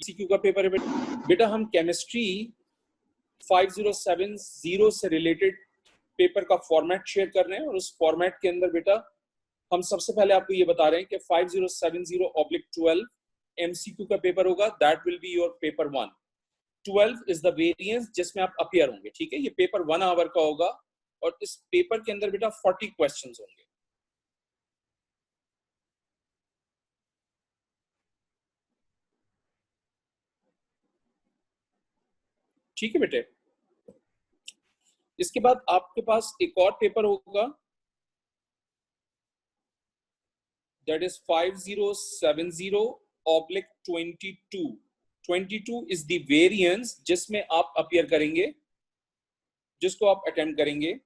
MCQ का paper है बेटा। हम केमिस्ट्री 5070 से रिलेटेड पेपर का फॉर्मेट शेयर कर रहे हैं और उस फॉर्मेट के अंदर बेटा हम सबसे पहले आपको ये बता रहे हैं कि 5070/12 MCQ का पेपर होगा। That will be your paper 1। 12 is the variance जिसमें आप अपीयर होंगे, ठीक है। ये पेपर 1 आवर का होगा और इस पेपर के अंदर बेटा 40 क्वेश्चंस होंगे। ठीक है बेटे। इसके बाद आपके पास एक और पेपर होगा, that is 5070/22। 22 is the variance जिसमें आप अपीयर करेंगे, जिसको आप अटेम्प्ट करेंगे।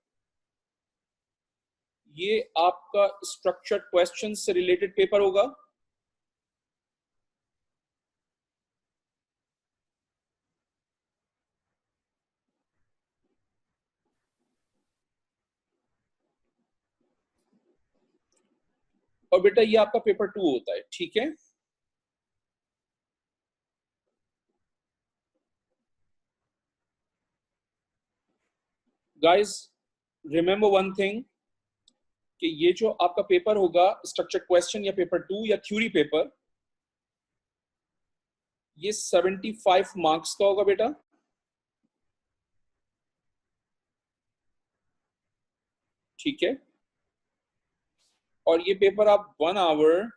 ये आपका स्ट्रक्चर्ड क्वेश्चन से रिलेटेड पेपर होगा। और बेटा ये आपका पेपर 2 होता है, ठीक है। गाइस रिमेंबर वन थिंग कि ये जो आपका पेपर होगा स्ट्रक्चर्ड क्वेश्चन या पेपर 2 या थ्योरी पेपर, ये 75 मार्क्स का होगा बेटा। ठीक है। और ये पेपर आप 1 आवर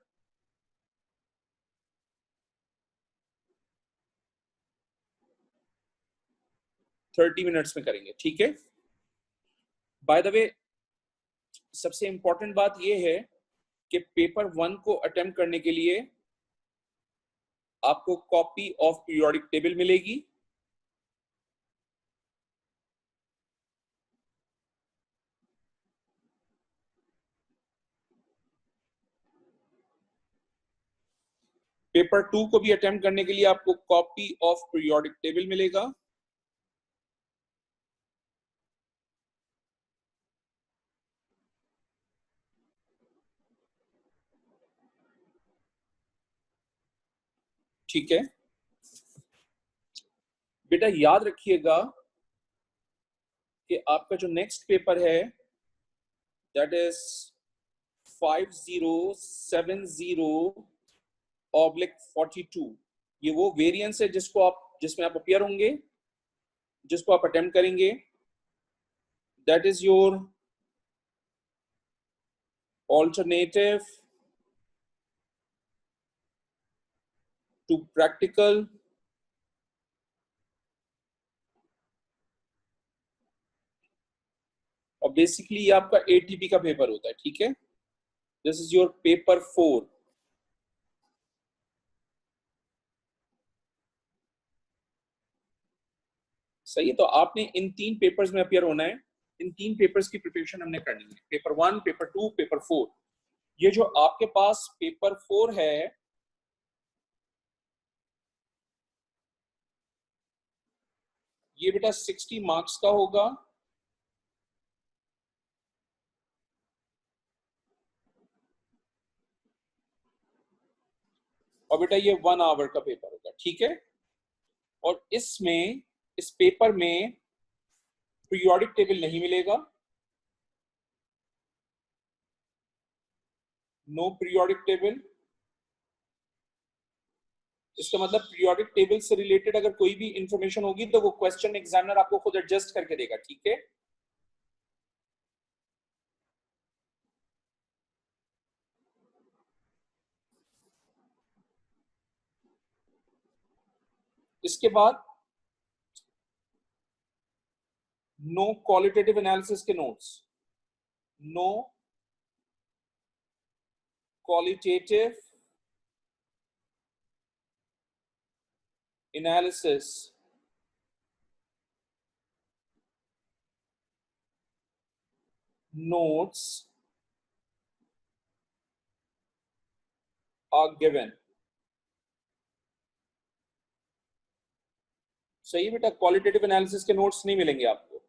30 मिनट्स में करेंगे, ठीक है। बाय द वे सबसे इंपॉर्टेंट बात ये है कि पेपर 1 को अटेम्प्ट करने के लिए आपको कॉपी ऑफ पीरियोडिक टेबल मिलेगी। पेपर 2 को भी अटेम्प्ट करने के लिए आपको कॉपी ऑफ पीरियोडिक टेबल मिलेगा। ठीक है बेटा, याद रखिएगा कि आपका जो नेक्स्ट पेपर है दैट इज 5070/42। ये वो वेरिएंस है जिसमें आप अपीयर होंगे, जिसको आप अटेम्प्ट करेंगे। That is your alternative to practical और बेसिकली ये आपका ATP का पेपर होता है, ठीक है। This is your paper 4। सही है। तो आपने इन 3 पेपर्स में अपीयर होना है। इन 3 पेपर्स की प्रिपरेशन हमने करनी है, पेपर 1, पेपर 2, पेपर 4। ये जो आपके पास पेपर 4 है, ये बेटा 60 मार्क्स का होगा। और बेटा ये 1 आवर का पेपर होगा, ठीक है। और इस पेपर में पीरियोडिक टेबल नहीं मिलेगा। No periodic table. इसका मतलब पीरियोडिक टेबल से रिलेटेड अगर कोई भी इंफॉर्मेशन होगी तो वो क्वेश्चन एग्जामिनर आपको खुद एडजस्ट करके देगा, ठीक है। इसके बाद नो क्वालिटेटिव एनालिसिस के notes. No qualitative analysis notes are given। सही बेटा, क्वालिटेटिव एनालिसिस के नोट्स नहीं मिलेंगे आपको।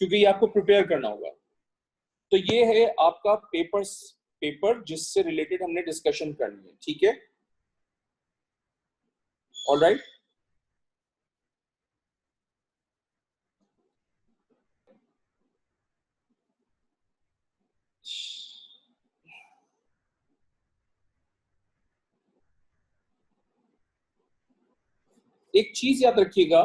क्योंकि ये आपको प्रिपेयर करना होगा। तो ये है आपका पेपर जिससे रिलेटेड हमने डिस्कशन करनी है, ठीक है? ऑलराइट। एक चीज याद रखिएगा,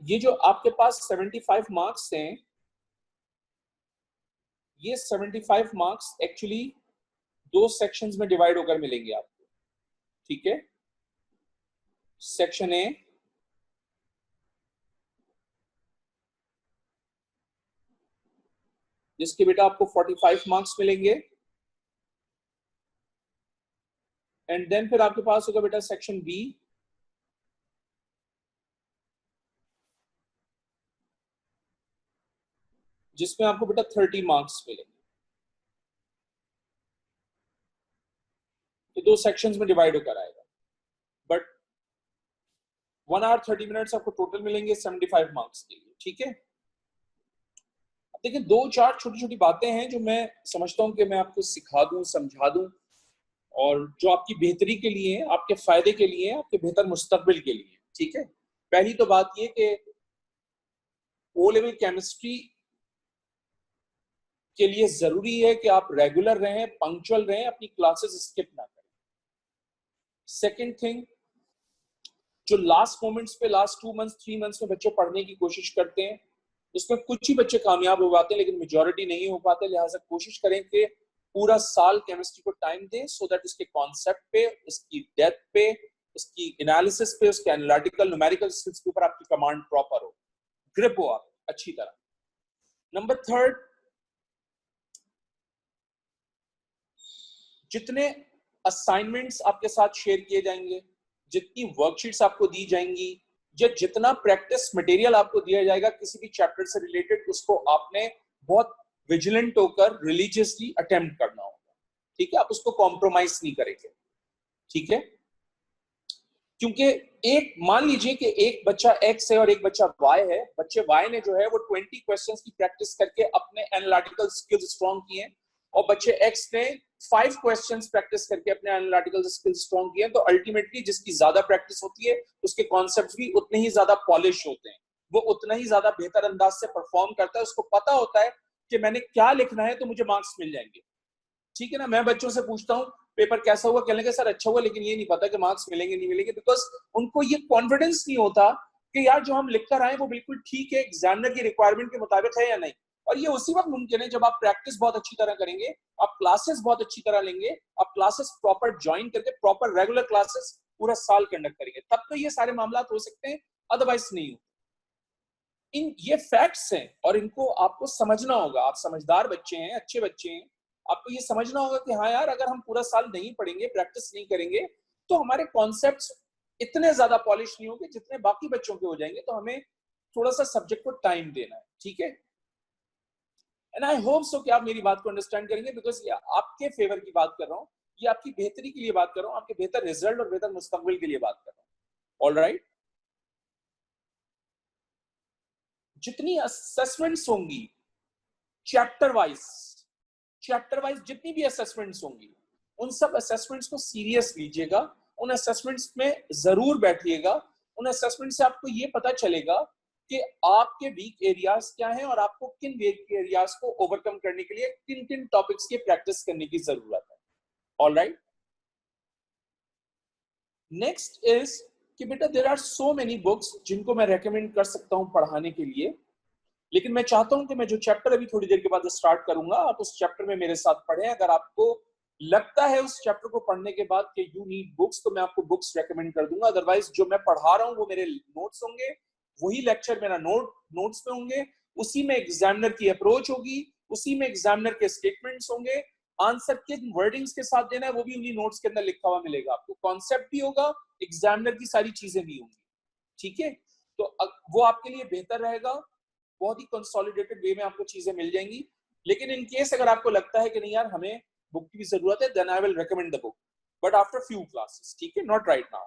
ये जो आपके पास 75 मार्क्स हैं, ये 75 मार्क्स एक्चुअली 2 सेक्शंस में डिवाइड होकर मिलेंगे आपको, ठीक है? सेक्शन ए जिसके बेटा आपको 45 मार्क्स मिलेंगे, एंड देन फिर आपके पास होगा बेटा सेक्शन बी जिसमें आपको बेटा 30 मार्क्स मिलेंगे। तो 2 सेक्शंस में डिवाइड होकर आएगा, बट 1 आवर 30 मिनट्स आपको टोटल मिलेंगे 75 मार्क्स के लिए, ठीक है? देखिए 2-4 छोटी छोटी बातें हैं जो मैं समझता हूं कि मैं आपको सिखा दूं, समझा दूं, और जो आपकी बेहतरी के लिए है, आपके फायदे के लिए है, आपके बेहतर मुस्तकबिल के लिए, ठीक है? पहली तो बात ये कि ओ लेवल केमिस्ट्री के लिए जरूरी है कि आप रेगुलर रहें, पंक्चुअल रहें, अपनी क्लासेस स्किप ना करें। सेकंड थिंग, जो लास्ट मोमेंट्स पे लास्ट 2 मंथ्स 3 मंथ्स में बच्चे पढ़ने की कोशिश करते हैं, उसमें कुछ ही बच्चे कामयाब हो पाते हैं लेकिन मेजॉरिटी नहीं हो पाते। लिहाजा कोशिश करें कि पूरा साल केमिस्ट्री को टाइम दें, सो दैट उसके कॉन्सेप्ट पे, उसकी डेप्थ पे, उसकी एनालिसिस पे, उसके एनालिटिकल न्यूमेरिकल स्किल्स के ऊपर आपकी कमांड प्रॉपर हो, ग्रिप हो आप अच्छी तरह। नंबर थर्ड, जितने असाइनमेंट्स आपके साथ शेयर किए जाएंगे, जितनी वर्कशीट्स आपको दी जाएंगी, या जितना प्रैक्टिस मटेरियल आपको दिया जाएगा किसी भी चैप्टर से रिलेटेड, उसको आपने बहुत विजिलेंट होकर रिलीजियसली अटेम्प्ट करना होगा, ठीक है? आप उसको कॉम्प्रोमाइज नहीं करेंगे, ठीक है? क्योंकि एक मान लीजिए कि एक बच्चा एक्स है और एक बच्चा वाई है, बच्चे वाई ने जो है वो 20 क्वेश्चंस की प्रैक्टिस करके अपने एनालिटिकल स्किल्स स्ट्रॉन्ग किए, और बच्चे एक्स ने 5 क्वेश्चंस प्रैक्टिस करके अपने एनालिटिकल स्किल्स स्ट्रॉन्ग किए। तो अल्टीमेटली जिसकी ज्यादा प्रैक्टिस होती है उसके कॉन्सेप्ट्स भी उतने ही ज्यादा पॉलिश होते हैं, वो उतना ही ज्यादा बेहतर अंदाज से परफॉर्म करता है, उसको पता होता है कि मैंने क्या लिखना है तो मुझे मार्क्स मिल जाएंगे, ठीक है ना? मैं बच्चों से पूछता हूँ पेपर कैसा हुआ, कहने के सर अच्छा हुआ, लेकिन ये नहीं पता कि मार्क्स मिलेंगे नहीं मिलेंगे, बिकॉज उनको ये कॉन्फिडेंस नहीं होता कि यार जो हम लिख कर आए वो बिल्कुल ठीक है, एग्जामिनर की रिक्वायरमेंट के मुताबिक है या नहीं। और ये उसी वक्त मुमकिन है जब आप प्रैक्टिस बहुत अच्छी तरह करेंगे, आप क्लासेस बहुत अच्छी तरह लेंगे, आप क्लासेस प्रॉपर ज्वाइन करके प्रॉपर रेगुलर क्लासेस पूरा साल कंडक्ट करेंगे, तब तो ये सारे मामला हो सकते हैं, अदरवाइज नहीं हो। इन ये फैक्ट्स हैं और इनको आपको समझना होगा। आप समझदार बच्चे हैं, अच्छे बच्चे हैं, आपको ये समझना होगा कि हाँ यार, अगर हम पूरा साल नहीं पढ़ेंगे, प्रैक्टिस नहीं करेंगे, तो हमारे कॉन्सेप्ट्स इतने ज्यादा पॉलिश नहीं होंगे जितने बाकी बच्चों के हो जाएंगे। तो हमें थोड़ा सा सब्जेक्ट को टाइम देना है, ठीक है? एंड आई होप सो कि आप मेरी बात को अंडरस्टैंड करेंगे, बिकॉज ये आपके फेवर की बात कर रहा हूँ, ये आपकी बेहतरी के लिए बात कर रहा हूँ, आपके बेहतर रिजल्ट और बेहतर मुस्तकबिल के लिए बात कर रहा हूँ। ऑलराइट, जितनी असेसमेंट्स होंगी चैप्टर वाइज जितनी भी असेसमेंट्स होंगी, उन सब असेसमेंट्स को सीरियस लीजिएगा, उन असेसमेंट्स में जरूर बैठिएगा। उन असेसमेंट से आपको ये पता चलेगा कि आपके वीक एरियाज क्या हैं और आपको किन वीक एरियाज को ओवरकम करने के लिए किन किन टॉपिक्स की प्रैक्टिस करने की जरूरत है। ऑलराइट, नेक्स्ट इज कि बेटा there are so many books जिनको मैं रेकमेंड कर सकता हूं पढ़ाने के लिए, लेकिन मैं चाहता हूं कि मैं जो चैप्टर अभी थोड़ी देर के बाद स्टार्ट करूंगा, आप उस चैप्टर में मेरे साथ पढ़ें। अगर आपको लगता है उस चैप्टर को पढ़ने के बाद कि यू नीड बुक्स, तो मैं आपको बुक्स रेकमेंड कर दूंगा। अदरवाइज जो मैं पढ़ा रहा हूं वो मेरे नोट्स होंगे, वही लेक्चर मेरा नोट्स में होंगे, उसी में एग्जामिनर की अप्रोच होगी, उसी में एग्जामिनर के स्टेटमेंट्स होंगे, आंसर किन वर्डिंग्स के साथ देना है वो भी उन्हीं नोट्स के अंदर लिखा हुआ मिलेगा आपको, कॉन्सेप्ट भी होगा, एग्जामिनर की सारी चीजें भी होंगी, ठीक है? तो वो आपके लिए बेहतर रहेगा, बहुत ही कंसोलिडेटेड वे में आपको चीजें मिल जाएंगी। लेकिन इन केस अगर आपको लगता है कि नहीं यार हमें बुक की भी जरूरत है, then I will recommend the book, but after few classes, ठीक है? Not right now.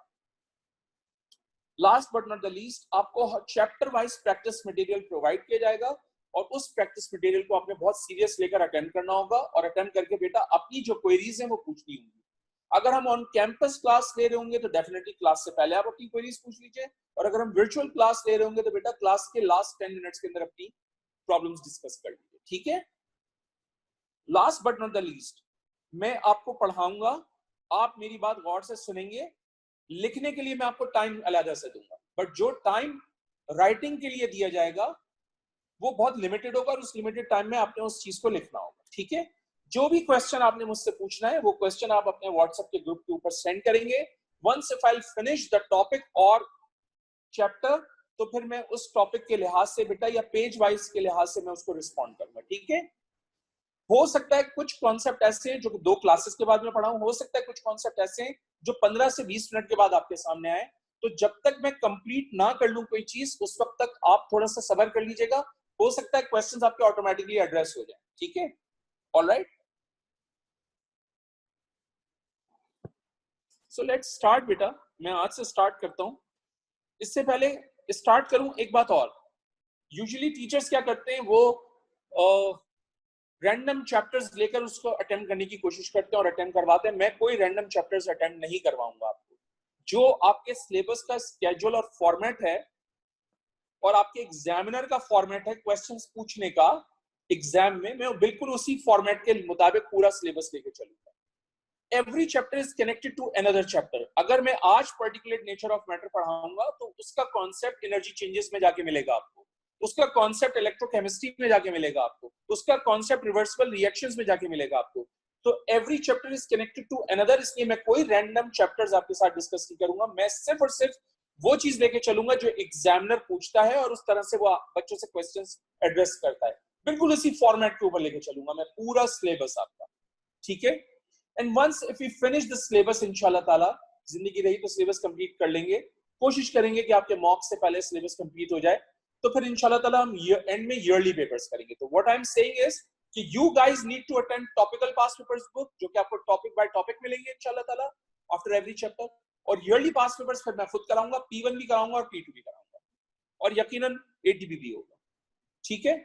Last but not the least, आपको chapter wise practice material provide किया जाएगा और उस प्रैक्टिस मटेरियल को आपने बहुत सीरियस लेकर अटेंड करना होगा और अटेंड करके बेटा अपनी जो क्वेरीज हैं वो पूछनी होंगी। अगर हम ऑन कैंपस क्लास ले रहे होंगे तो डेफिनेटली क्लास से पहले आप अपनी क्वेरीज पूछ लीजिए, और अगर हम वर्चुअल क्लास ले रहे होंगे तो बेटा क्लास के लास्ट 10 मिनट्स के अंदर अपनी प्रॉब्लम्स डिस्कस कर लीजिए, ठीक है। Last but not the least, मैं आपको पढ़ाऊंगा, आप मेरी बात गौर से सुनेंगे, लिखने के लिए मैं आपको टाइम अलग से दूंगा, बट जो टाइम राइटिंग के लिए दिया जाएगा वो बहुत लिमिटेड होगा और उस लिमिटेड टाइम में आपने उस चीज को लिखना होगा, ठीक है। जो भी क्वेश्चन आपने मुझसे पूछना है वो क्वेश्चन आप अपने व्हाट्सएप के ग्रुप के ऊपर सेंड करेंगे। Once if I finish the topic और चैप्टर, तो फिर मैं उस टॉपिक के लिहाज से बेटा या पेज वाइज के लिहाज से मैं उसको रिस्पॉन्ड करूंगा, ठीक है। हो सकता है कुछ कॉन्सेप्ट ऐसे हैं जो 2 क्लासेस के बाद में पढ़ाऊं, हो सकता है कुछ कॉन्सेप्ट ऐसे हैं जो 15 से 20 मिनट के बाद आपके सामने आए, तो जब तक मैं कंप्लीट ना कर लूं कोई चीज उस वक्त तक आप थोड़ा सा सब्र कर लीजिएगा, हो सकता है क्वेश्चंस आपके ऑटोमेटिकली एड्रेस हो जाए, ठीक है। ऑलराइट, सो लेट्स स्टार्ट बेटा, मैं आज से स्टार्ट करता हूं। इससे पहले स्टार्ट करूं एक बात और, यूजुअली टीचर्स क्या करते हैं, वो रैंडम चैप्टर्स लेकर उसको अटेम्प्ट करने की कोशिश करते हैं और अटेम्प्ट करवाते हैं। मैं कोई रैंडम चैप्टर्स अटेम्प्ट नहीं करवाऊंगा आपको। जो आपके सिलेबस का स्केड्यूल और फॉर्मेट है और आपके एग्जामिनर का फॉर्मेट है क्वेश्चंस पूछने का एग्जाम में, मैं बिल्कुल उसी फॉर्मेट के मुताबिक पूरा सिलेबस लेके चलूंगा। Every chapter is connected to another chapter. अगर मैं आज पर्टिकुलर नेचर ऑफ मैटर पढ़ाऊंगा तो उसका कॉन्सेप्ट एनर्जी चेंजेस में जाके मिलेगा आपको, उसका कॉन्सेप्ट इलेक्ट्रोकेमिस्ट्री में जाके मिलेगा आपको, उसका कॉन्सेप्ट रिवर्सिबल रिएक्शंस में जाके मिलेगा आपको। तो every chapter is connected to another, इसलिए मैं कोई रैंडम चैप्टर्स आपके साथ डिस्कस नहीं करूंगा। मैं सिर्फ और सिर्फ वो चीज लेके चलूंगा जो एग्जामिनर पूछता है और उस तरह से वो बच्चों से क्वेश्चंस एड्रेस करता है, बिल्कुल उसी फॉर्मेट के ऊपर लेके चलूंगा मैं पूरा सिलेबस आपका, ठीक है। And once if we finish the syllabus इंशाल्लाह ताला, जिंदगी रही तो सिलेबस कंप्लीट कर लेंगे, कोशिश करेंगे कि आपके मॉक से पहले सिलेबस कंप्लीट हो जाए, तो फिर इंशाल्लाह ताला हम एंड में ईयरली पेपर्स करेंगे। तो what I am saying is कि you guys need to attend topical past papers book, जो कि आपको टॉपिक बाय टॉपिक मिलेंगे इंशाल्लाह ताला आफ्टर एवरी चैप्टर, और ईयरली पास्ट पेपर्स फिर मैं खुद कराऊंगा, P1 भी कराऊंगा और P2 भी कराऊंगा, और यकीनन ATP भी होगा, ठीक है।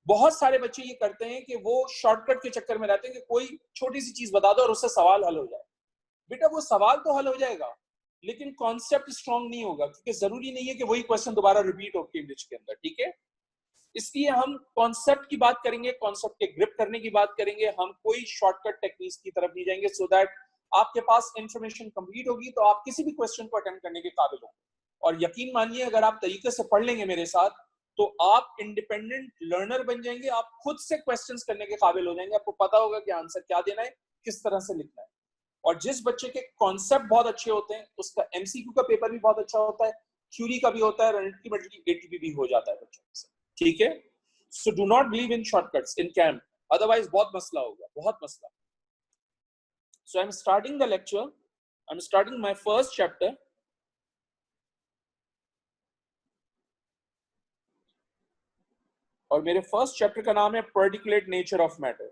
बहुत सारे बच्चे ये करते हैं कि वो शॉर्टकट के चक्कर में रहते हैं कि कोई छोटी सी चीज बता दो और उससे सवाल हल हो जाए। बेटा वो सवाल तो हल हो जाएगा लेकिन कॉन्सेप्ट स्ट्रांग नहीं होगा, क्योंकि जरूरी नहीं है कि वही क्वेश्चन दोबारा रिपीट हो केम्ब्रिज के अंदर, ठीक है। इसलिए हम कॉन्सेप्ट की बात करेंगे, कॉन्सेप्ट के ग्रिप करने की बात करेंगे, हम कोई शॉर्टकट टेक्निक्स की तरफ नहीं जाएंगे, सो दैट आपके पास इंफॉर्मेशन कंप्लीट होगी तो आप किसी भी क्वेश्चन को अटेम्प्ट करने के काबिल होंगे। और यकीन मानिए अगर आप तरीके से पढ़ लेंगे मेरे साथ तो आप इंडिपेंडेंट लर्नर बन जाएंगे, आप खुद से क्वेश्चंस करने के काबिल हो जाएंगे, आपको पता होगा कि आंसर क्या देना है, किस तरह से लिखना है। और जिस बच्चे के कॉन्सेप्ट बहुत अच्छे होते हैं उसका MCQ का पेपर भी बहुत अच्छा होता है, थ्योरी का भी होता है, और अल्टीमेटली ATP भी हो जाता है बच्चों से, ठीक है। So do not believe in shortcuts in camp, otherwise बहुत मसला होगा, बहुत मसला। So I am starting the lecture, I am starting my first chapter, और मेरे फर्स्ट चैप्टर का नाम है particulate nature of matter.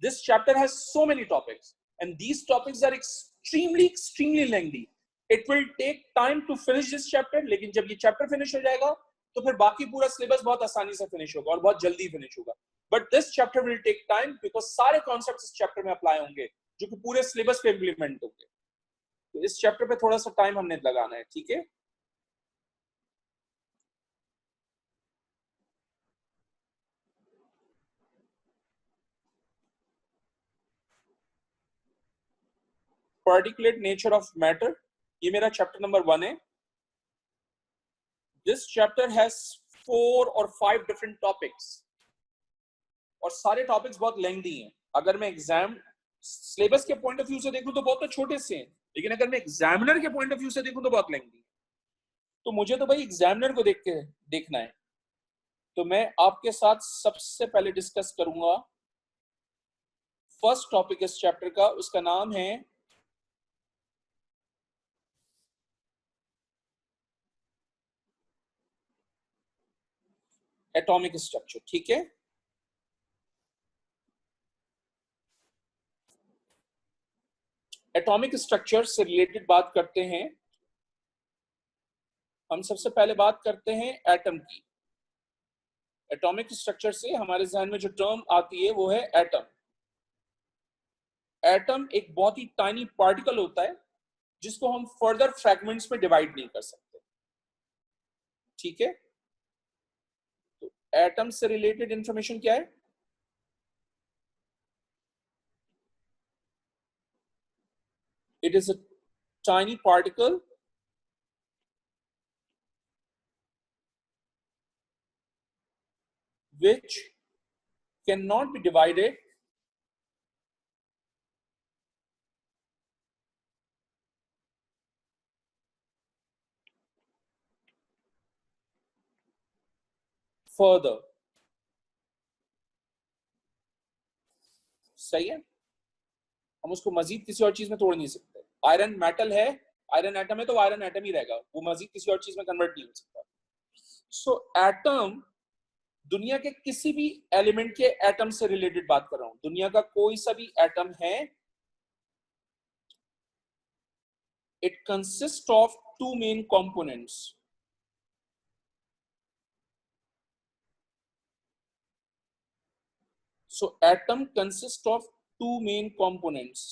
This chapter has so many topics and these topics are extremely lengthy. It will take time to finish this chapter, लेकिन जब ये chapter finish हो जाएगा तो फिर बाकी पूरा syllabus बहुत आसानी से finish होगा और बहुत जल्दी finish होगा। But this chapter will take time because सारे concepts इस chapter में apply होंगे जो कि पूरे syllabus पे implement होंगे। तो इस chapter पे थोड़ा सा time हमने लगाना है, ठीक है। Particulate nature of matter, ये मेरा chapter number 1 है। This chapter has 4 or 5 different topics और सारे टॉपिक्स बहुत लेंथी हैं। अगर मैं एग्जाम सिलेबस के पॉइंट ऑफ व्यू से देखूं तो बहुत तो छोटे से हैं, लेकिन अगर मैं एग्जामिनर के पॉइंट ऑफ व्यू से देखूं तो बहुत लेंथी है। तो मुझे तो भाई एग्जामिनर को देखना है। तो मैं आपके साथ सबसे पहले डिस्कस करूंगा फर्स्ट टॉपिक इस चैप्टर का, उसका नाम है एटॉमिक स्ट्रक्चर, ठीक है। एटॉमिक स्ट्रक्चर से रिलेटेड बात करते हैं हम सबसे पहले बात करते हैं एटम की। एटॉमिक स्ट्रक्चर से हमारे जहन में जो टर्म आती है वो है एटम। एटम एक बहुत ही टाइनी पार्टिकल होता है जिसको हम फर्दर फ्रैगमेंट्स में डिवाइड नहीं कर सकते, ठीक है। तो एटम से रिलेटेड इंफॉर्मेशन क्या है? It is a tiny particle which cannot be divided further। सही है, हम उसको मजीद किसी और चीज में तोड़ नहीं सकते। आयरन मेटल है, आयरन एटम है तो आयरन एटम ही रहेगा, वो मजीद किसी और चीज में कन्वर्ट नहीं हो सकता। सो एटम, दुनिया के किसी भी एलिमेंट के एटम से रिलेटेड बात कर रहा हूं, दुनिया का कोई सा भी एटम है, it consist of two main components. So atom consists of two main components.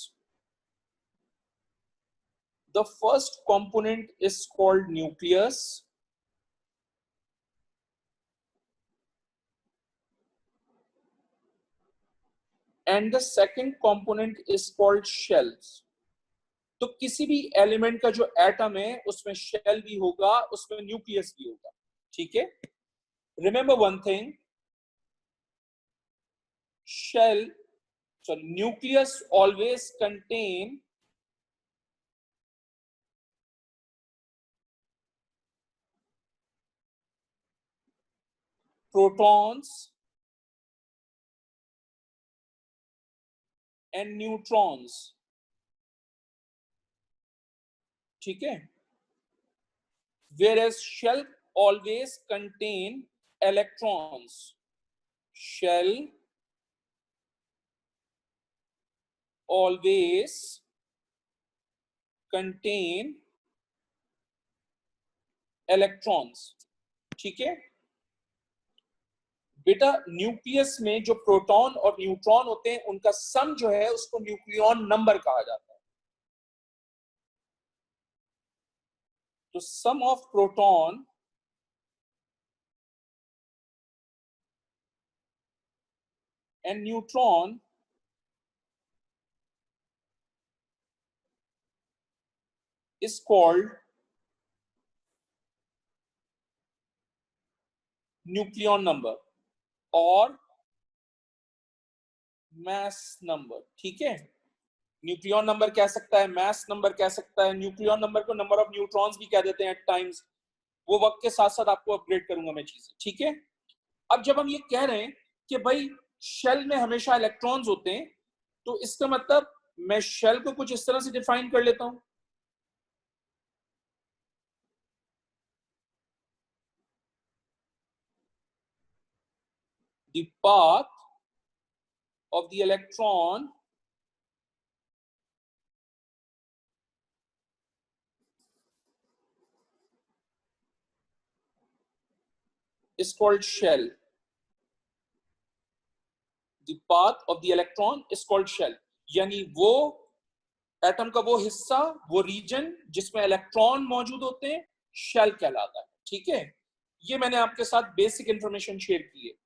The first component is called nucleus and the second component is called shells। तो किसी भी एलिमेंट का जो एटम है उसमें शेल भी होगा, उसमें न्यूक्लियस भी होगा, ठीक है। Remember one thing, shell, so nucleus always contain protons and neutrons, ठीक है। whereas shell always contain electrons। shell always contain electrons, ठीक है। बेटा न्यूक्लियस में जो प्रोटॉन और न्यूट्रॉन होते हैं उनका सम जो है उसको न्यूक्लियॉन नंबर कहा जाता है। तो sum of proton and neutron is called nucleon number और मास नंबर, ठीक है। न्यूक्लियॉन नंबर कह सकता है, मास नंबर कह सकता है, न्यूक्लियॉन नंबर को नंबर ऑफ न्यूट्रॉन्स भी कह देते हैं एट टाइम्स। वो वक्त के साथ साथ आपको अपग्रेड करूंगा मैं चीजें, ठीक है। अब जब हम ये कह रहे हैं कि भाई शेल में हमेशा इलेक्ट्रॉन्स होते हैं, तो इसका मतलब मैं शेल को कुछ इस तरह से डिफाइन कर लेता हूं, the path of the electron is called shell। The path of the electron is called shell। यानी वो एटम का वो हिस्सा, वो रीजन जिसमें इलेक्ट्रॉन मौजूद होते हैं, शेल कहलाता है, ठीक है। ये मैंने आपके साथ बेसिक इंफॉर्मेशन शेयर की है।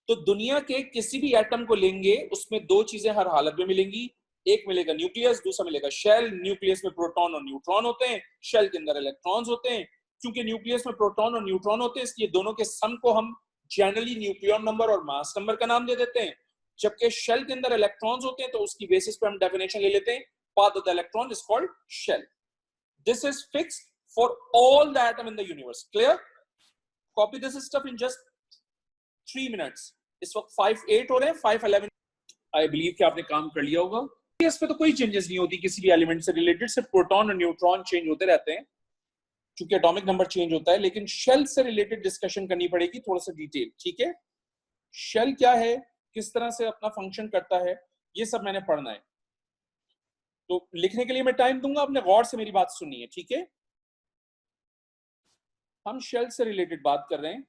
तो दुनिया के किसी भी एटम को लेंगे उसमें दो चीजें हर हालत में मिलेंगी, एक मिलेगा न्यूक्लियस, दूसरा मिलेगा शेल। न्यूक्लियस में प्रोटॉन और न्यूट्रॉन होते हैं, शेल के अंदर इलेक्ट्रॉन्स होते हैं। क्योंकि न्यूक्लियस में प्रोटॉन और न्यूट्रॉन होते हैं इसलिए दोनों के सम को हम जनरली न्यूक्लियॉन नंबर और मास नंबर का नाम दे देते हैं। जबकि शेल के अंदर इलेक्ट्रॉन्स होते हैं तो उसकी बेसिस पे हम डेफिनेशन ले लेते हैं, path of the electron is called shell. This is fixed for all the atom in the universe. Clear? Copy this stuff in just 3 minutes. इस वक्त 5:08 हो रहे हैं, 5:11 आई बिलीव कि आपने काम कर लिया होगा। इस पे तो कोई चेंजेस नहीं होती किसी भी एलिमेंट से रिलेटेड, सिर्फ प्रोटॉन और न्यूट्रॉन चेंज होते रहते हैं क्योंकि एटॉमिक नंबर चेंज होता है। लेकिन शेल से रिलेटेड डिस्कशन करनी पड़ेगी थोड़ा सा डिटेल, ठीक है। शेल क्या है, किस तरह से अपना फंक्शन करता है, ये सब मैंने पढ़ना है। तो लिखने के लिए मैं टाइम दूंगा, आपने गौर से मेरी बात सुननी है, ठीक है। हम शेल से रिलेटेड बात कर रहे हैं।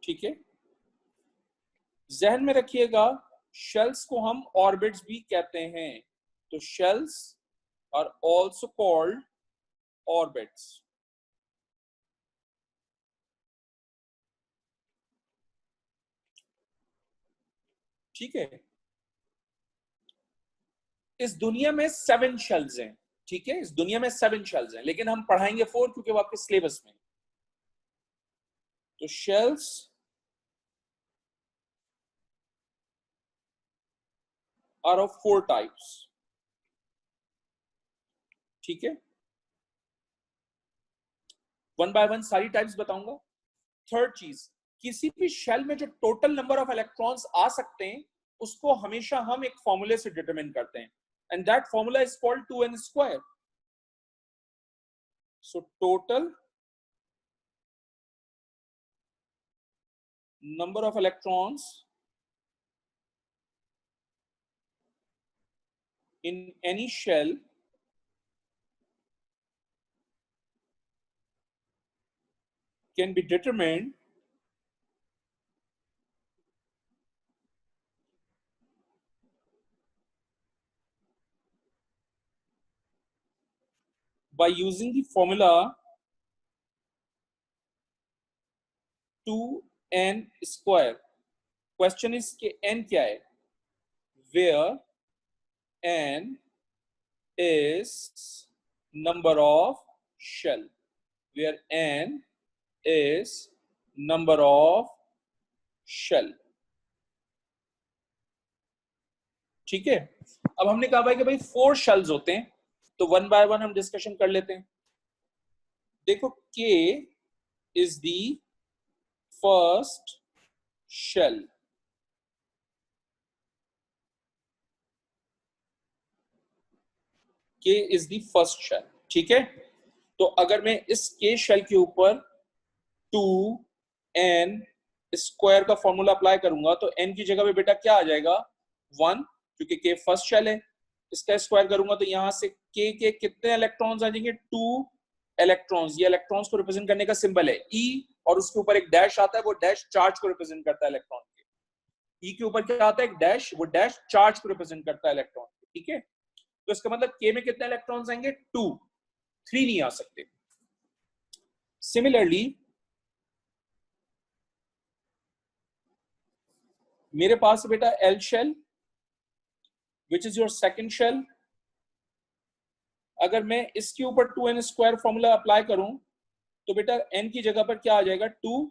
ठीक है, जहन में रखिएगा शेल्स को हम ऑर्बिट्स भी कहते हैं, तो shells are also called orbits. ठीक है, इस दुनिया में 7 शेल्स हैं। ठीक है, इस दुनिया में 7 शेल्स हैं, लेकिन हम पढ़ाएंगे 4 क्योंकि वो आपके सिलेबस में। तो शेल्स आर ऑफ 4 टाइप्स। ठीक है, वन बाय वन सारी टाइप्स बताऊंगा। थर्ड चीज, किसी भी शेल में जो टोटल नंबर ऑफ इलेक्ट्रॉन्स आ सकते हैं उसको हमेशा हम एक फॉर्मूले से डिटरमिन करते हैं, and that formula is called 2n square. So total number of electrons in any shell can be determined by using the formula 2n square। Question is के n क्या है, where n is number of shell, where n is number of shell। ठीक है, अब हमने कहा भाई कि भाई 4 शेल्स होते हैं, तो वन बाय वन हम डिस्कशन कर लेते हैं। देखो, k is the first shell। k is the first shell। ठीक है, तो अगर मैं इस k शेल के ऊपर 2n स्क्वायर का फॉर्मूला अप्लाई करूंगा तो n की जगह पे बेटा क्या आ जाएगा 1, क्योंकि k फर्स्ट शेल है। इसका स्क्वायर करूंगा तो यहां से k के कितने इलेक्ट्रॉन्स आ जाएंगे, 2 इलेक्ट्रॉन्स। ये इलेक्ट्रॉन्स को रिप्रेजेंट करने का सिंबल है E, और उसके ऊपर एक डैश आता है, वो डैश चार्ज को रिप्रेजेंट करता है इलेक्ट्रॉन के। E के ऊपर क्या आता है, एक डैश, वो डैश चार्ज को रिप्रेजेंट करता है इलेक्ट्रॉन के। ठीक है, तो इसका मतलब k में कितने इलेक्ट्रॉन्स आएंगे, 2, 3 नहीं आ सकते। सिमिलरली मेरे पास बेटा L shell which is your second shell. अगर मैं इसके ऊपर 2n स्क्वायर फॉर्मूला अप्लाई करूं तो बेटा n की जगह पर क्या आ जाएगा, 2,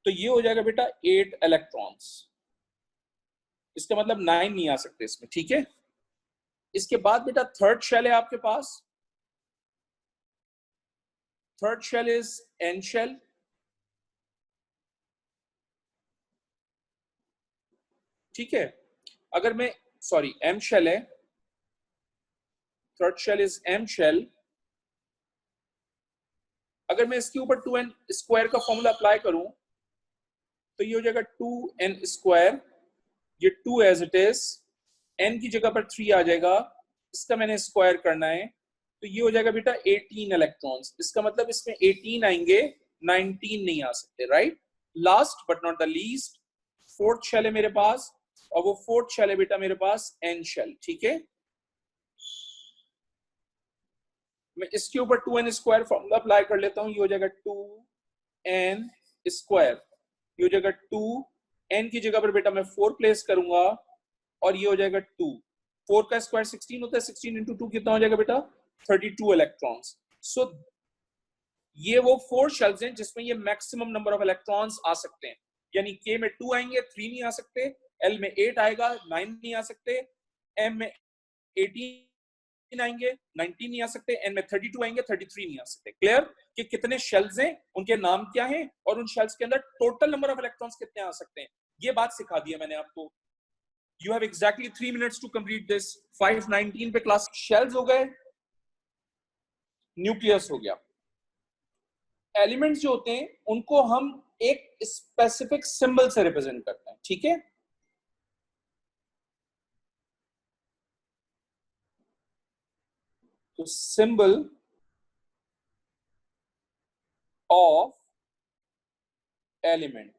तो ये हो जाएगा बेटा 8 इलेक्ट्रॉन्स। इसका मतलब 9 नहीं आ सकते इसमें। ठीक है, इसके बाद बेटा थर्ड शेल है आपके पास। Third shell is n shell. ठीक है, अगर मैं सॉरी m शेल है, third shell is m shell. अगर मैं इसके ऊपर 2n स्क्वायर का फॉर्मूला अप्लाई करूं तो ये हो जाएगा 2n स्क्वायर, ये 2 एज इट इज, n की जगह पर 3 आ जाएगा, इसका मैंने स्क्वायर करना है, तो ये हो जाएगा बेटा 18 इलेक्ट्रॉन्स। इसका मतलब इसमें 18 आएंगे, 19 नहीं आ सकते। Right, last but not the least fourth shell है मेरे पास, और वो फोर्थ शेल है बेटा मेरे पास n शेल। ठीक है, मैं इसके ऊपर 2n स्क्वायर फॉर्मूला अप्लाई कर लेता हूं, ये हो जाएगा 2n स्क्वायर, ये हो जाएगा 2, n की जगह पर बेटा मैं 4 प्लेस करूंगा, और ये हो जाएगा 2, 4 का स्क्वायर 16 होता है, 16 इंटू 2 कितना हो जाएगा बेटा, 32 इलेक्ट्रॉन्स। सो ये वो 4 शेल्स हैं जिसमें ये मैक्सिमम नंबर ऑफ इलेक्ट्रॉन्स आ सकते हैं। यानी k में 2 आएंगे, 3 नहीं आ सकते, l में 8 आएगा, 9 नहीं आ सकते, m में 18 आएंगे, 19 नहीं आ सकते, n में 32 आएंगे, 33 नहीं आ सकते। क्लियर कि कितने शेल्स हैं, उनके नाम क्या हैं, और उन शेल्स के अंदर टोटल नंबर ऑफ इलेक्ट्रॉन्स कितने आ सकते हैं, ये बात सिखा दी है मैंने आपको। You have exactly 3 minutes to complete this. 519 पे क्लास। शेल्स हो गए, न्यूक्लियस हो गया। एलिमेंट्स जो होते हैं उनको हम एक स्पेसिफिक सिंबल से रिप्रेजेंट करते हैं, ठीक है। तो सिंबल ऑफ एलिमेंट,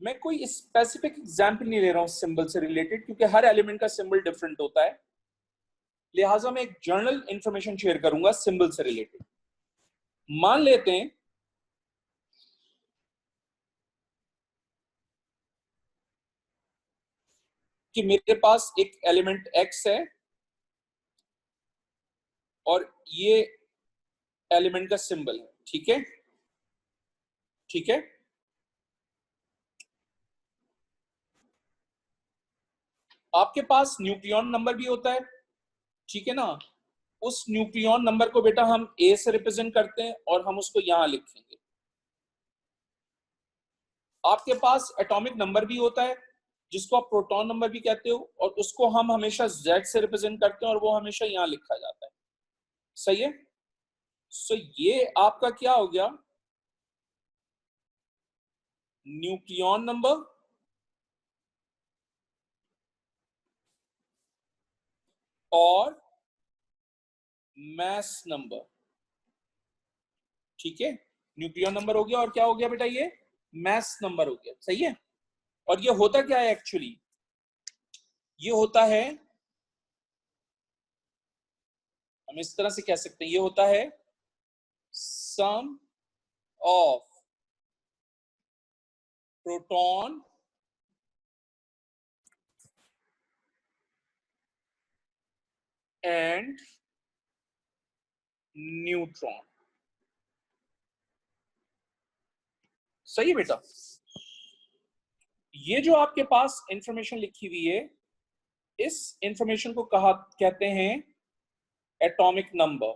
मैं कोई स्पेसिफिक एग्जांपल नहीं ले रहा हूं सिंबल से रिलेटेड, क्योंकि हर एलिमेंट का सिंबल डिफरेंट होता है, लिहाजा मैं एक जनरल इंफॉर्मेशन शेयर करूंगा सिंबल से रिलेटेड। मान लेते हैं कि मेरे पास एक एलिमेंट x है और ये एलिमेंट का सिंबल है, ठीक है, ठीक है। आपके पास न्यूक्लियन नंबर भी होता है, ठीक है ना। उस न्यूक्लियन नंबर को बेटा हम a से रिप्रेजेंट करते हैं और हम उसको यहां लिखेंगे। आपके पास एटॉमिक नंबर भी होता है जिसको आप प्रोटॉन नंबर भी कहते हो, और उसको हम हमेशा z से रिप्रेजेंट करते हैं और वो हमेशा यहां लिखा जाता है, सही है। सो ये आपका क्या हो गया, न्यूक्लियन नंबर और मैस नंबर, ठीक है। न्यूक्लियन नंबर हो गया और क्या हो गया बेटा, ये मैस नंबर हो गया, सही है। और ये होता क्या है एक्चुअली, ये होता है, हम इस तरह से कह सकते हैं, ये होता है सम ऑफ प्रोटॉन एंड न्यूट्रॉन, सही है बेटा। ये जो आपके पास इंफॉर्मेशन लिखी हुई है, इस इंफॉर्मेशन को कहा कहते हैं एटॉमिक नंबर।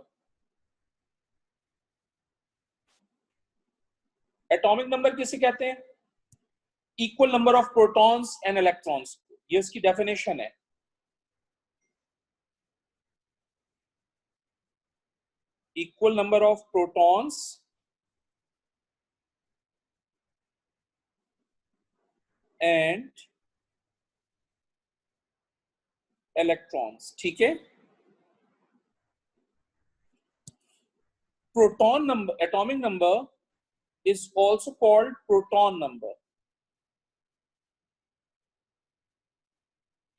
एटॉमिक नंबर किसे कहते हैं, equal number of protons and electrons, ये इसकी डेफिनेशन है। Equal number of protons and electrons, ठीक है। Proton number, atomic number is also called proton number.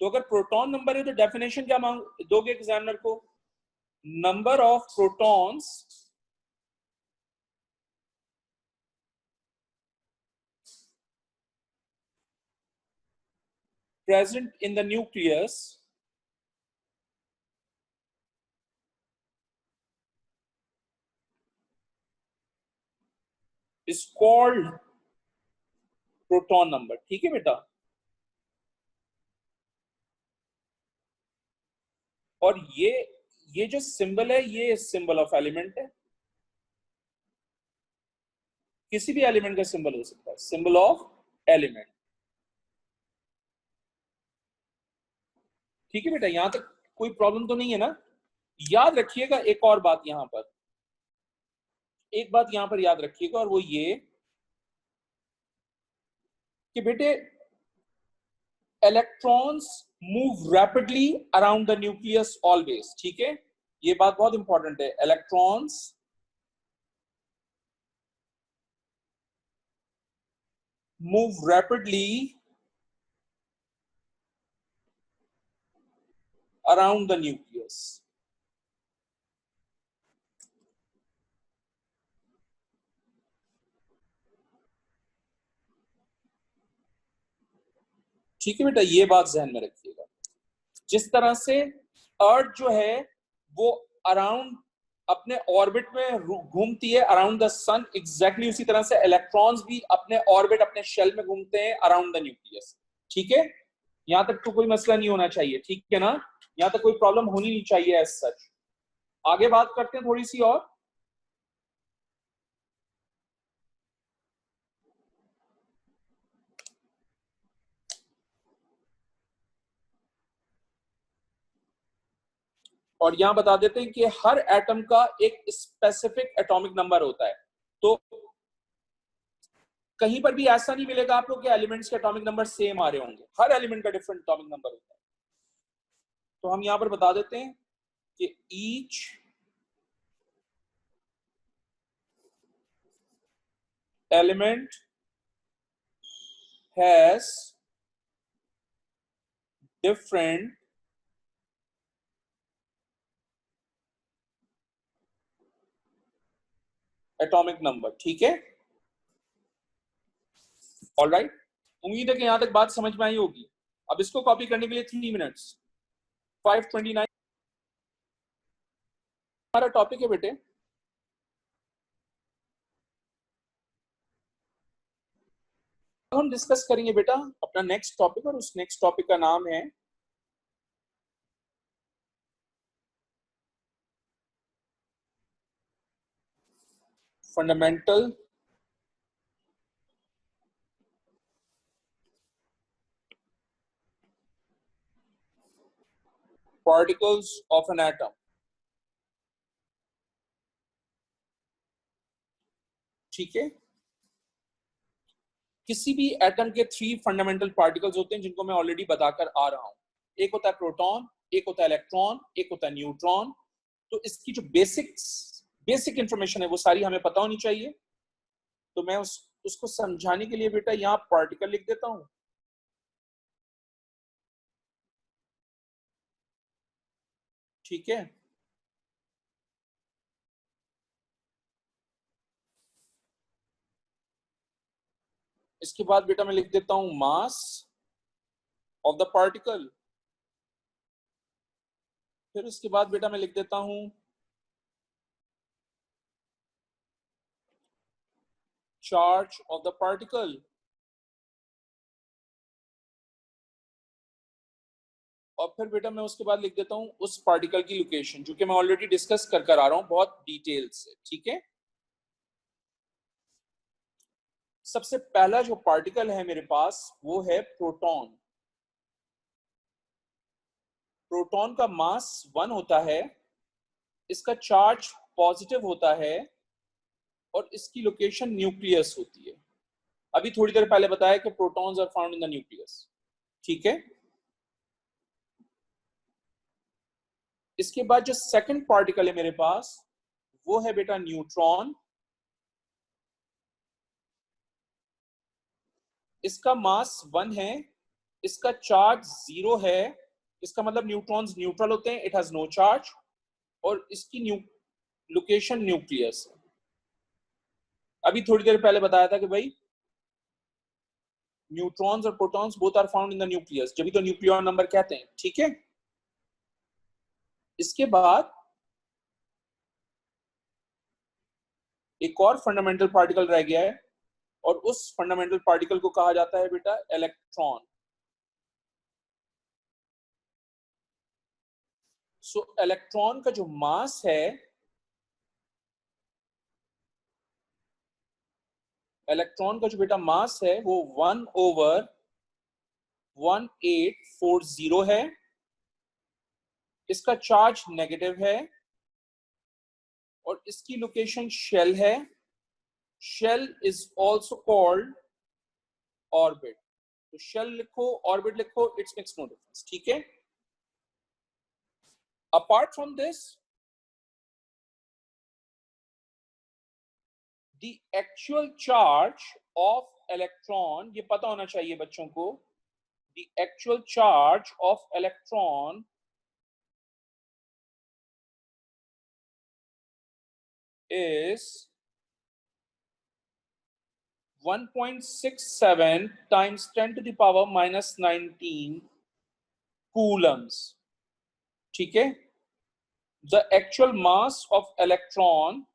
तो अगर प्रोटॉन नंबर है तो डेफिनेशन क्या मांग दोगे एग्जामिनर को, number of protons present in the nucleus is called proton number, ठीक है बेटा। और ये जो सिंबल है, ये सिंबल ऑफ एलिमेंट है, किसी भी एलिमेंट का सिंबल हो सकता है, सिंबल ऑफ एलिमेंट, ठीक है बेटा। यहां तक कोई प्रॉब्लम तो नहीं है ना। याद रखिएगा एक और बात यहां पर, एक बात यहां पर याद रखिएगा, और वो ये कि बेटे electrons move rapidly around the nucleus always, ठीक है। ये बात बहुत इंपॉर्टेंट है, electrons move rapidly around the nucleus, ठीक है बेटा। ये बात ध्यान में रखिएगा, जिस तरह से अर्थ जो है वो अराउंड अपने ऑर्बिट में घूमती है अराउंड द सन, एग्जैक्टली उसी तरह से इलेक्ट्रॉन्स भी अपने ऑर्बिट, अपने शेल में घूमते हैं अराउंड द न्यूक्लियस, ठीक है। यहां तक तो कोई मसला नहीं होना चाहिए, ठीक है ना। यहां तक कोई प्रॉब्लम होनी नहीं चाहिए एज सच। आगे बात करते हैं थोड़ी सी और। और यहां बता देते हैं कि हर एटम का एक स्पेसिफिक एटॉमिक नंबर होता है। तो कहीं पर भी ऐसा नहीं मिलेगा आपको कि एलिमेंट्स के एटॉमिक नंबर सेम आ रहे होंगे, हर एलिमेंट का डिफरेंट एटॉमिक नंबर होता है। तो हम यहां पर बता देते हैं कि each element has different atomic number. ठीक है, ऑलराइट। उम्मीद है कि यहां तक बात समझ में आई होगी। अब इसको कॉपी करने के लिए 3 मिनट्स। 529 हमारा टॉपिक है बेटे। हम डिस्कस करेंगे बेटा अपना नेक्स्ट टॉपिक, और उस नेक्स्ट टॉपिक का नाम है fundamental particles of an atom. ठीक है, किसी भी एटम के 3 फंडामेंटल पार्टिकल्स होते हैं जिनको मैं ऑलरेडी बताकर आ रहा हूं। एक होता है प्रोटॉन, एक होता है इलेक्ट्रॉन, एक होता है न्यूट्रॉन। तो इसकी जो बेसिक इंफॉर्मेशन है वो सारी हमें पता होनी चाहिए। तो मैं उसको समझाने के लिए बेटा यहाँ पार्टिकल लिख देता हूं। ठीक है, इसके बाद बेटा मैं लिख देता हूं मास ऑफ द पार्टिकल। फिर उसके बाद बेटा मैं लिख देता हूं चार्ज ऑफ द पार्टिकल। और फिर बेटा मैं उसके बाद लिख देता हूं उस पार्टिकल की लोकेशन, जो कि मैं ऑलरेडी डिस्कस कर आ रहा हूं बहुत डिटेल से। ठीक है, सबसे पहला जो पार्टिकल है मेरे पास वो है प्रोटॉन। प्रोटॉन का मास 1 होता है, इसका चार्ज पॉजिटिव होता है, और इसकी लोकेशन न्यूक्लियस होती है। अभी थोड़ी देर पहले बताया कि protons are found in the nucleus. ठीक है, इसके बाद जो सेकंड पार्टिकल है मेरे पास वो है बेटा न्यूट्रॉन। इसका मास 1 है, इसका चार्ज 0 है। इसका मतलब न्यूट्रॉन्स न्यूट्रल होते हैं, इट हैज नो चार्ज, और इसकी लोकेशन न्यूक्लियस है। अभी थोड़ी देर पहले बताया था कि भाई न्यूट्रॉन्स और protons both are found in the nucleus, जब भी तो न्यूक्लियॉन नंबर कहते हैं। ठीक है, इसके बाद एक और फंडामेंटल पार्टिकल रह गया है, और उस फंडामेंटल पार्टिकल को कहा जाता है बेटा इलेक्ट्रॉन। सो इलेक्ट्रॉन का जो मास है, इलेक्ट्रॉन का जो बेटा मास है वो 1/1840 है। इसका चार्ज नेगेटिव है, और इसकी लोकेशन शेल है। Shell is also called orbit. तो शेल लिखो, ऑर्बिट लिखो, इट्स मेक्स नो डिफरेंस। ठीक है, apart from this the actual charge of electron, ये पता होना चाहिए बच्चों को, the actual charge of electron is 1.67 times 10 to the power minus 19 coulombs. ठीक है, the actual mass of electron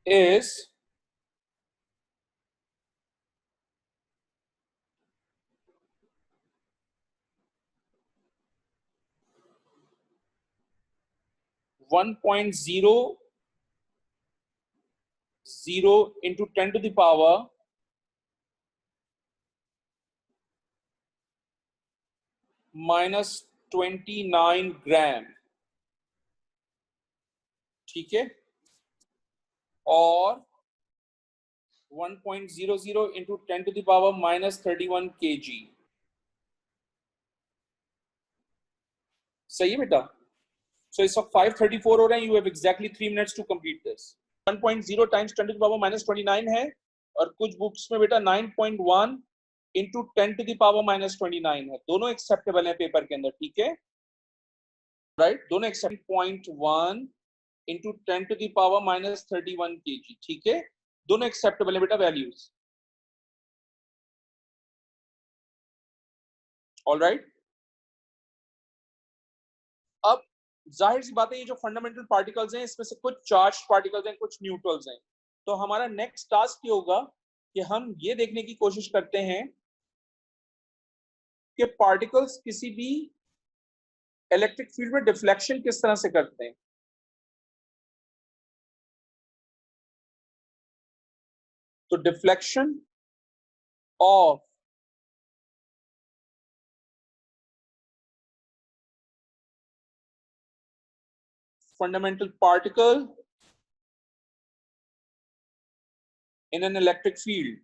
is 1.0 0 into 10 to the power -29 ग्राम, ठीक है, और 1.00 into 10 to the power -31 kg। सही है बेटा? सो इस वक्त 5:34 हो रहे हैं। You have exactly 3 minutes to complete this. 1.0 times 10 to the power -29 है, और कुछ बुक्स में बेटा 9.1 इंटू 10 टू द पावर -29 है। दोनों एक्सेप्टेबल है पेपर के अंदर, ठीक है, राइट? दोनों except 0.1 into 10 to the power -31 kg, ठीक है, दोनों एक्सेप्टेबल है बेटा वैल्यूज। ऑलराइट, अब जाहिर सी बात है, ये जो फंडामेंटल पार्टिकल्स हैं इसमें से कुछ चार्ज पार्टिकल्स हैं, कुछ न्यूट्रल्स हैं। तो हमारा नेक्स्ट टास्क ये होगा कि हम ये देखने की कोशिश करते हैं कि पार्टिकल्स किसी भी इलेक्ट्रिक फील्ड में डिफ्लेक्शन किस तरह से करते हैं। तो deflection of fundamental particle in an electric field,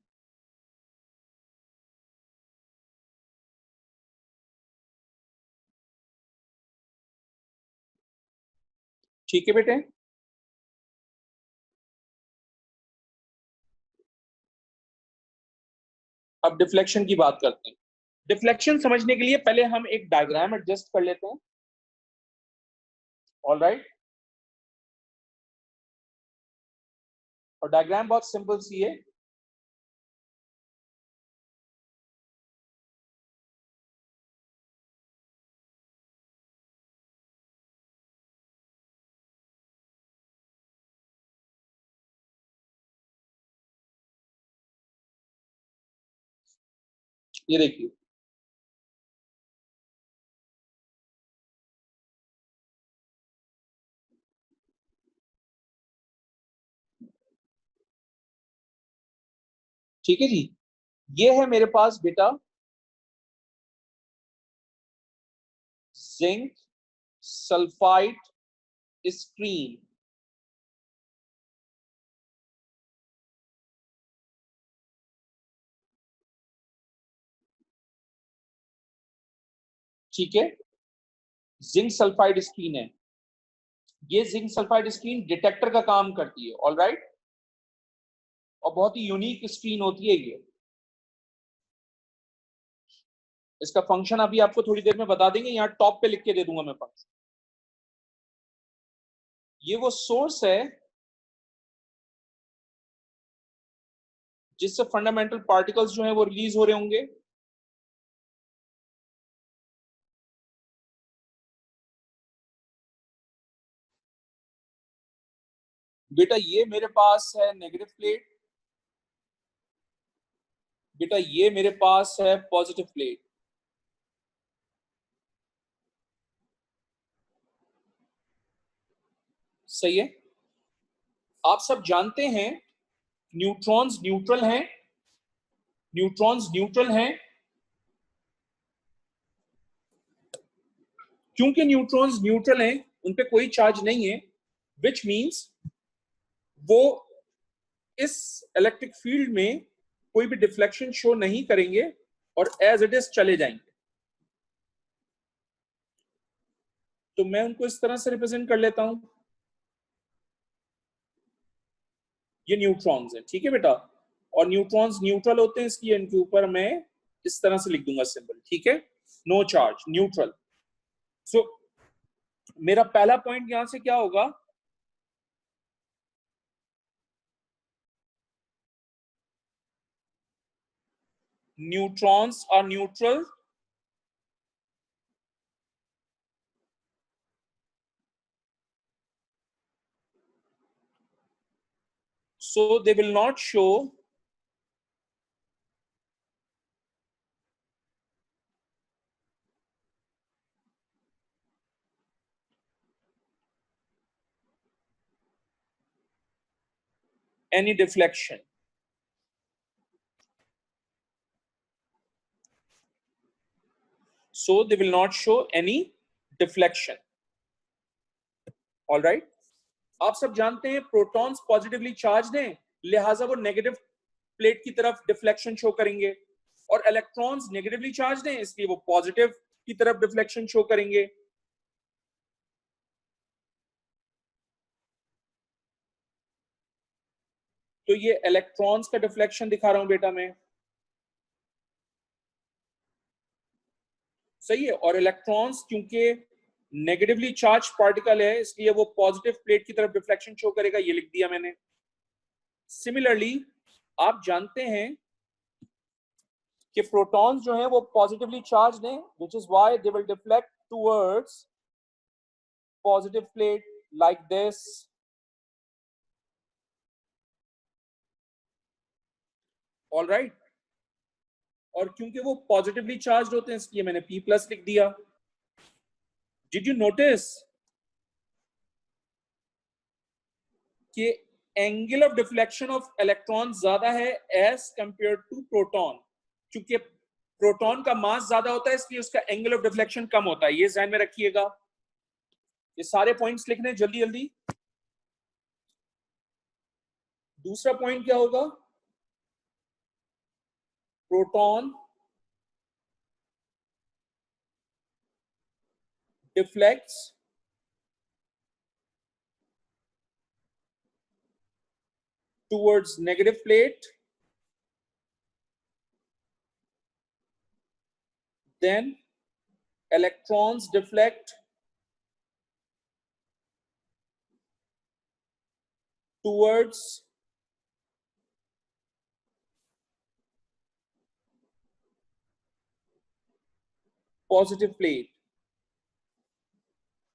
ठीक है बेटे। अब डिफ्लेक्शन की बात करते हैं। डिफ्लेक्शन समझने के लिए पहले हम एक डायग्राम एडजस्ट कर लेते हैं। ऑलराइट, और डायग्राम बहुत सिंपल सी है। ये देखिए, ठीक है जी, ये है मेरे पास बेटा जिंक सल्फाइड स्क्रीन, ठीक है, जिंक सल्फाइड स्क्रीन है। ये जिंक सल्फाइड स्क्रीन डिटेक्टर का काम करती है। ऑलराइट, और बहुत ही यूनिक स्क्रीन होती है ये। इसका फंक्शन अभी आपको थोड़ी देर में बता देंगे, यहाँ टॉप पे लिख के दे दूंगा मैं फंक्शन। ये वो सोर्स है जिससे फंडामेंटल पार्टिकल्स जो हैं वो रिलीज हो रहे होंगे। बेटा ये मेरे पास है नेगेटिव प्लेट, बेटा ये मेरे पास है पॉजिटिव प्लेट। सही है, आप सब जानते हैं न्यूट्रॉन्स न्यूट्रल हैं, न्यूट्रॉन्स न्यूट्रल हैं। क्योंकि न्यूट्रॉन्स न्यूट्रल हैं, उन पे कोई चार्ज नहीं है, विच मींस वो इस इलेक्ट्रिक फील्ड में कोई भी डिफ्लेक्शन शो नहीं करेंगे और एज इट इज चले जाएंगे। तो मैं उनको इस तरह से रिप्रेजेंट कर लेता हूं, ये न्यूट्रॉन्स है, ठीक है बेटा, और न्यूट्रॉन्स न्यूट्रल होते हैं, इसलिए इनके ऊपर मैं इस तरह से लिख दूंगा सिंबल, ठीक है, नो चार्ज, न्यूट्रल। सो मेरा पहला पॉइंट यहां से क्या होगा, neutrons are neutral so they will not show any deflection. So they will not show any deflection. All right. आप सब जानते हैं प्रोटॉन्स पॉजिटिवली चार्ज हैं, लिहाजा वो नेगेटिव प्लेट की तरफ डिफ्लेक्शन शो करेंगे, और इलेक्ट्रॉन्स नेगेटिवली चार्ज हैं इसलिए वो पॉजिटिव की तरफ डिफ्लेक्शन शो करेंगे. तो ये इलेक्ट्रॉन्स का डिफ्लेक्शन दिखा रहा हूं बेटा मैं. सही है. और इलेक्ट्रॉन्स क्योंकि नेगेटिवली चार्ज पार्टिकल है इसलिए वो पॉजिटिव प्लेट की तरफ डिफ्लेक्शन शो करेगा, ये लिख दिया मैंने. सिमिलरली आप जानते हैं कि प्रोटॉन्स जो हैं वो पॉजिटिवली चार्ज हैं, which is why they will deflect towards positive plate like this. All right. और क्योंकि वो पॉजिटिवली चार्ज होते हैं इसलिए मैंने P+ लिख दिया. डिड यू नोटिस कि angle of deflection of electron ज्यादा है एज कंपेयर टू प्रोटॉन? क्योंकि प्रोटॉन का मास ज्यादा होता है इसलिए उसका एंगल ऑफ डिफ्लेक्शन कम होता है. ये ध्यान में रखिएगा. ये सारे पॉइंट्स लिखने जल्दी जल्दी. दूसरा पॉइंट क्या होगा? Proton deflects towards negative plate, then electrons deflect towards positive plate.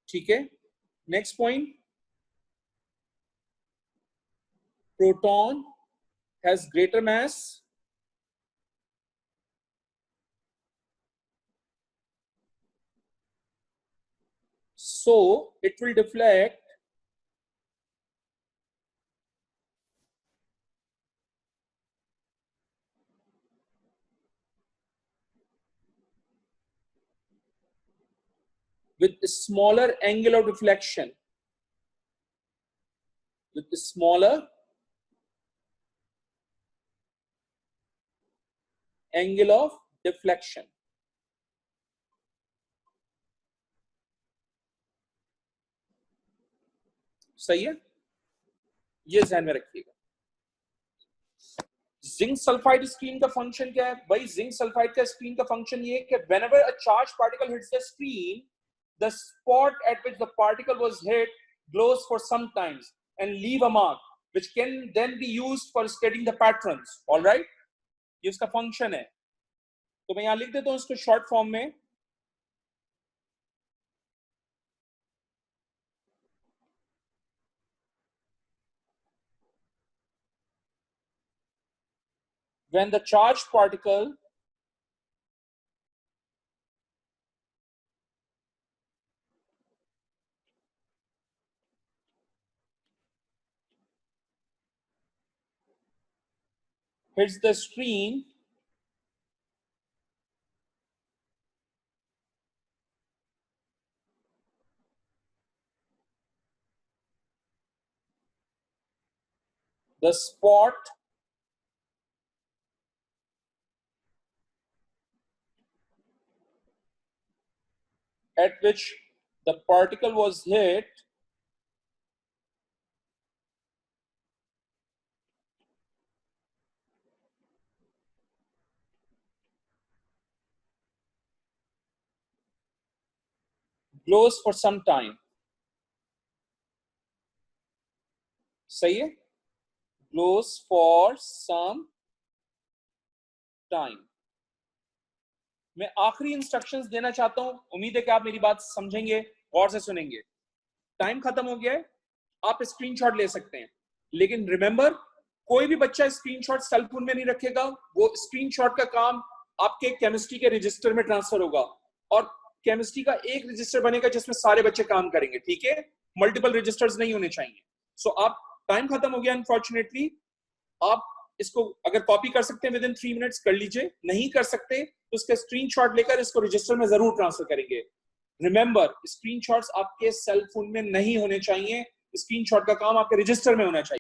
ठीक है. Next point, proton has greater mass, so it will deflect with a smaller angle of deflection. With a smaller angle of deflection. सही है. ये ध्यान में रखिएगा. Zinc sulphide screen का function क्या है भाई? जिंक सल्फाइड का स्क्रीन का फंक्शन ये है कि whenever a charged particle hits the screen, the spot at which the particle was hit glows for some times and leave a mark which can then be used for studying the patterns. All right, ये इसका function है. तो मैं यहां लिख देता हूं इसको शॉर्ट फॉर्म में. When the charged particle hits the screen, the spot at which the particle was hit glows for some time. सही है. glows for some time. मैं आखिरी इंस्ट्रक्शंस देना चाहता हूं. उम्मीद है कि आप मेरी बात समझेंगे, गौर से सुनेंगे. टाइम खत्म हो गया है. आप स्क्रीनशॉट ले सकते हैं, लेकिन रिमेंबर, कोई भी बच्चा स्क्रीनशॉट सेल फोन में नहीं रखेगा. वो स्क्रीनशॉट का काम आपके केमिस्ट्री के रजिस्टर में ट्रांसफर होगा, और केमिस्ट्री का एक रजिस्टर बनेगा जिसमें सारे बच्चे काम करेंगे. ठीक है, मल्टीपल रजिस्टर्स नहीं होने चाहिए. सो आप, टाइम खत्म हो गया अनफॉर्चुनेटली. आप इसको अगर कॉपी कर सकते हैं विद इन 3 मिनट्स कर लीजिए, नहीं कर सकते तो इसका स्क्रीनशॉट लेकर इसको रजिस्टर में जरूर ट्रांसफर करेंगे। रिमेंबर, स्क्रीनशॉट्स आपके सेल फोन में नहीं होने चाहिए, स्क्रीनशॉट का काम आपके रजिस्टर में होना चाहिए।